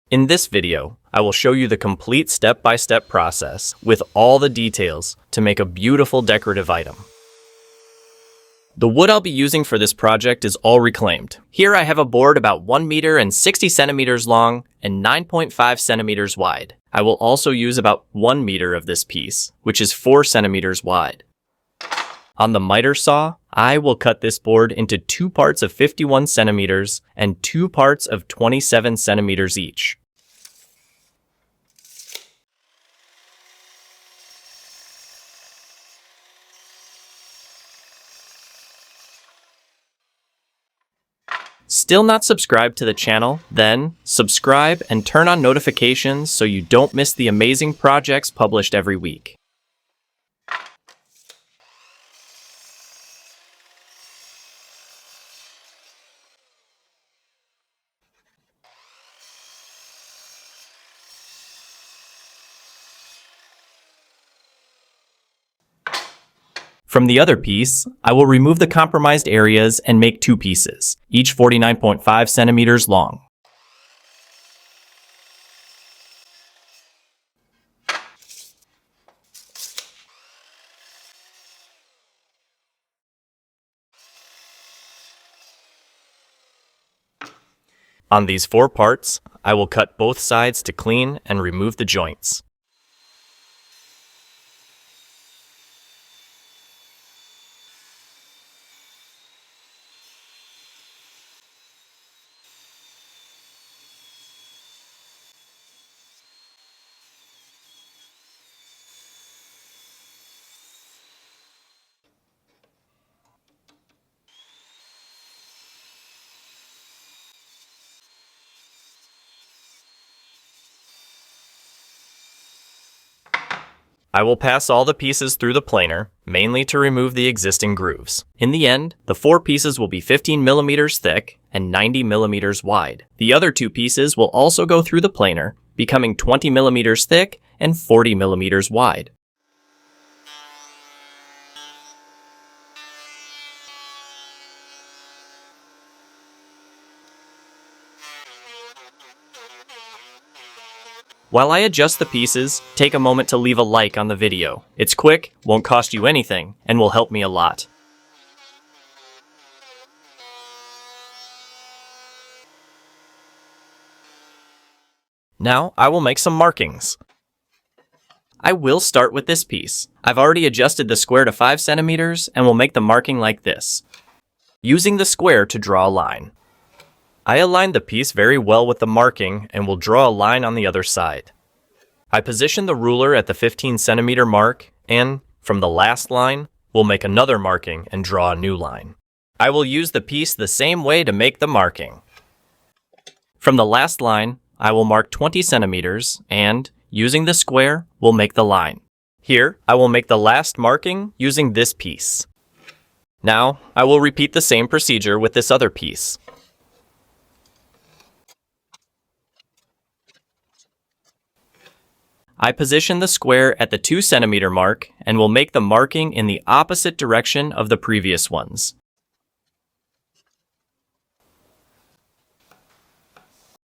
In this video, I will show you the complete step-by-step process with all the details to make a beautiful decorative item. The wood I'll be using for this project is all reclaimed. Here I have a board about 1 meter and 60 centimeters long and 9.5 centimeters wide. I will also use about 1 meter of this piece, which is 4 centimeters wide. On the miter saw, I will cut this board into 2 parts of 51 centimeters and 2 parts of 27 centimeters each. Still not subscribed to the channel? Then subscribe and turn on notifications so you don't miss the amazing projects published every week. From the other piece, I will remove the compromised areas and make 2 pieces, each 49.5 centimeters long. On these 4 parts, I will cut both sides to clean and remove the joints. I will pass all the pieces through the planer, mainly to remove the existing grooves. In the end, the 4 pieces will be 15 millimeters thick and 90 millimeters wide. The other 2 pieces will also go through the planer, becoming 20 millimeters thick and 40 millimeters wide. While I adjust the pieces, take a moment to leave a like on the video. It's quick, won't cost you anything, and will help me a lot. Now, I will make some markings. I will start with this piece. I've already adjusted the square to 5 centimeters and will make the marking like this, using the square to draw a line. I aligned the piece very well with the marking and will draw a line on the other side. I position the ruler at the 15 centimeter mark and, from the last line, will make another marking and draw a new line. I will use the piece the same way to make the marking. From the last line, I will mark 20 centimeters and, using the square, will make the line. Here, I will make the last marking using this piece. Now, I will repeat the same procedure with this other piece. I position the square at the 2 centimeter mark and will make the marking in the opposite direction of the previous ones.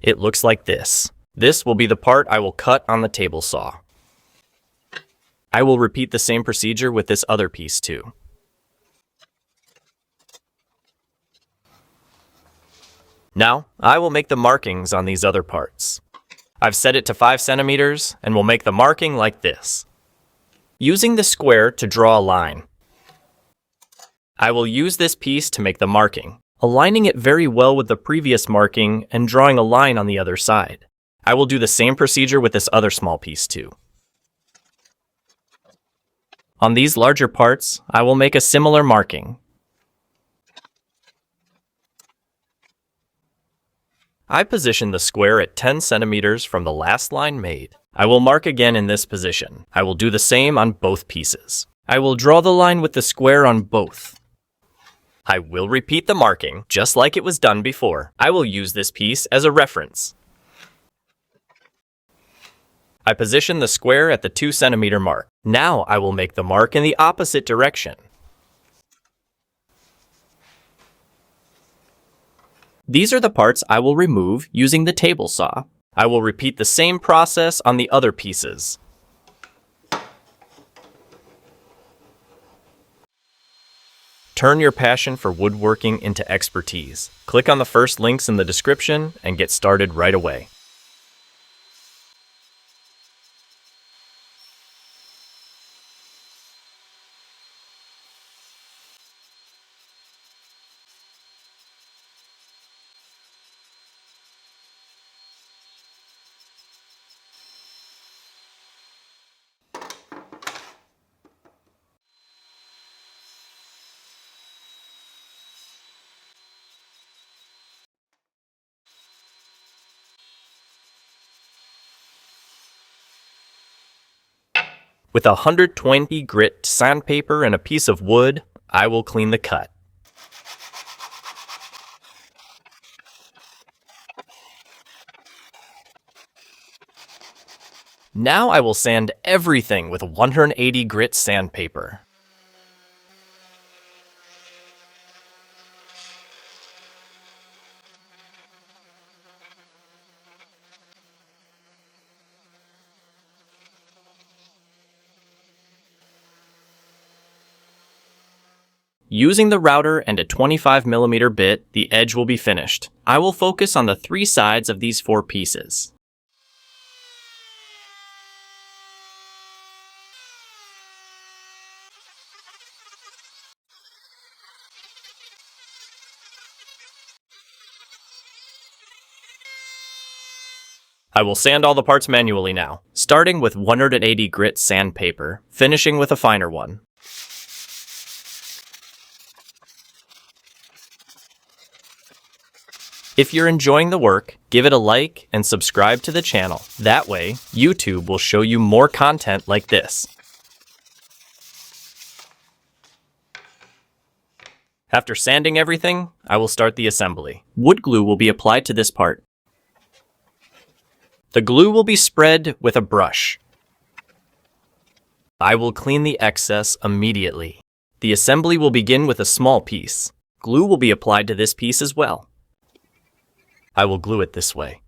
It looks like this. This will be the part I will cut on the table saw. I will repeat the same procedure with this other piece too. Now, I will make the markings on these other parts. I've set it to 5 centimeters and will make the marking like this, using the square to draw a line. I will use this piece to make the marking, aligning it very well with the previous marking and drawing a line on the other side. I will do the same procedure with this other small piece too. On these larger parts, I will make a similar marking. I position the square at 10 centimeters from the last line made. I will mark again in this position. I will do the same on both pieces. I will draw the line with the square on both. I will repeat the marking, just like it was done before. I will use this piece as a reference. I position the square at the 2 centimeter mark. Now I will make the mark in the opposite direction. These are the parts I will remove using the table saw. I will repeat the same process on the other pieces. Turn your passion for woodworking into expertise. Click on the first links in the description and get started right away. With 120 grit sandpaper and a piece of wood, I will clean the cut. Now I will sand everything with 180 grit sandpaper. Using the router and a 25mm bit, the edge will be finished. I will focus on the 3 sides of these 4 pieces. I will sand all the parts manually now, starting with 180 grit sandpaper, finishing with a finer one. If you're enjoying the work, give it a like and subscribe to the channel. That way, YouTube will show you more content like this. After sanding everything, I will start the assembly. Wood glue will be applied to this part. The glue will be spread with a brush. I will clean the excess immediately. The assembly will begin with a small piece. Glue will be applied to this piece as well. I will glue it this way.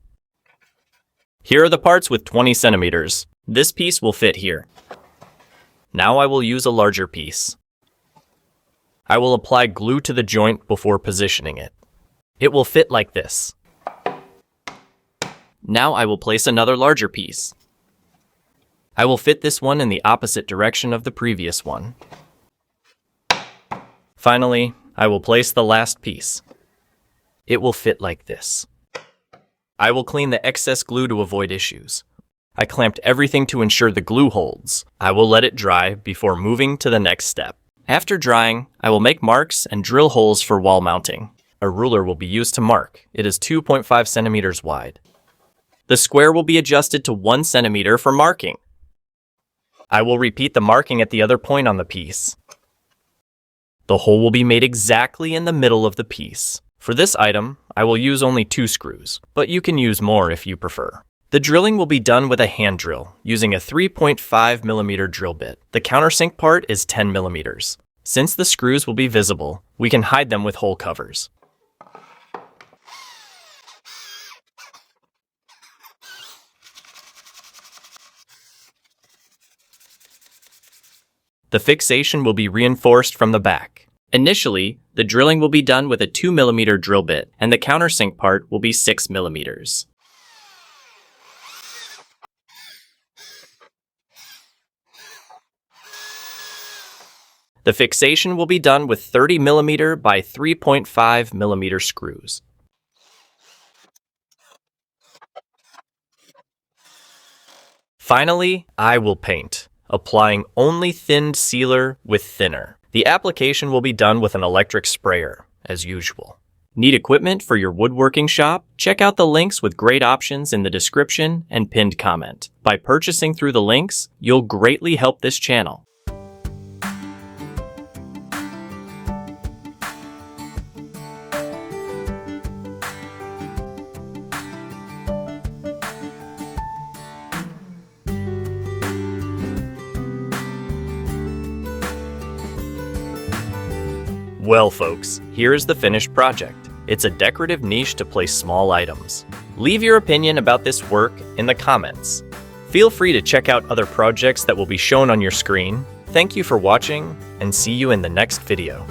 Here are the parts with 20 centimeters. This piece will fit here. Now I will use a larger piece. I will apply glue to the joint before positioning it. It will fit like this. Now I will place another larger piece. I will fit this one in the opposite direction of the previous one. Finally, I will place the last piece. It will fit like this. I will clean the excess glue to avoid issues. I clamped everything to ensure the glue holds. I will let it dry before moving to the next step. After drying, I will make marks and drill holes for wall mounting. A ruler will be used to mark. It is 2.5 centimeters wide. The square will be adjusted to 1 centimeter for marking. I will repeat the marking at the other point on the piece. The hole will be made exactly in the middle of the piece. For this item, I will use only 2 screws, but you can use more if you prefer. The drilling will be done with a hand drill, using a 3.5mm drill bit. The countersink part is 10mm. Since the screws will be visible, we can hide them with hole covers. The fixation will be reinforced from the back. Initially, the drilling will be done with a 2mm drill bit, and the countersink part will be 6mm. The fixation will be done with 30mm by 3.5mm screws. Finally, I will paint, applying only thinned sealer with thinner. The application will be done with an electric sprayer, as usual. Need equipment for your woodworking shop? Check out the links with great options in the description and pinned comment. By purchasing through the links, you'll greatly help this channel. Well folks, here is the finished project. It's a decorative niche to place small items. Leave your opinion about this work in the comments. Feel free to check out other projects that will be shown on your screen. Thank you for watching, and see you in the next video.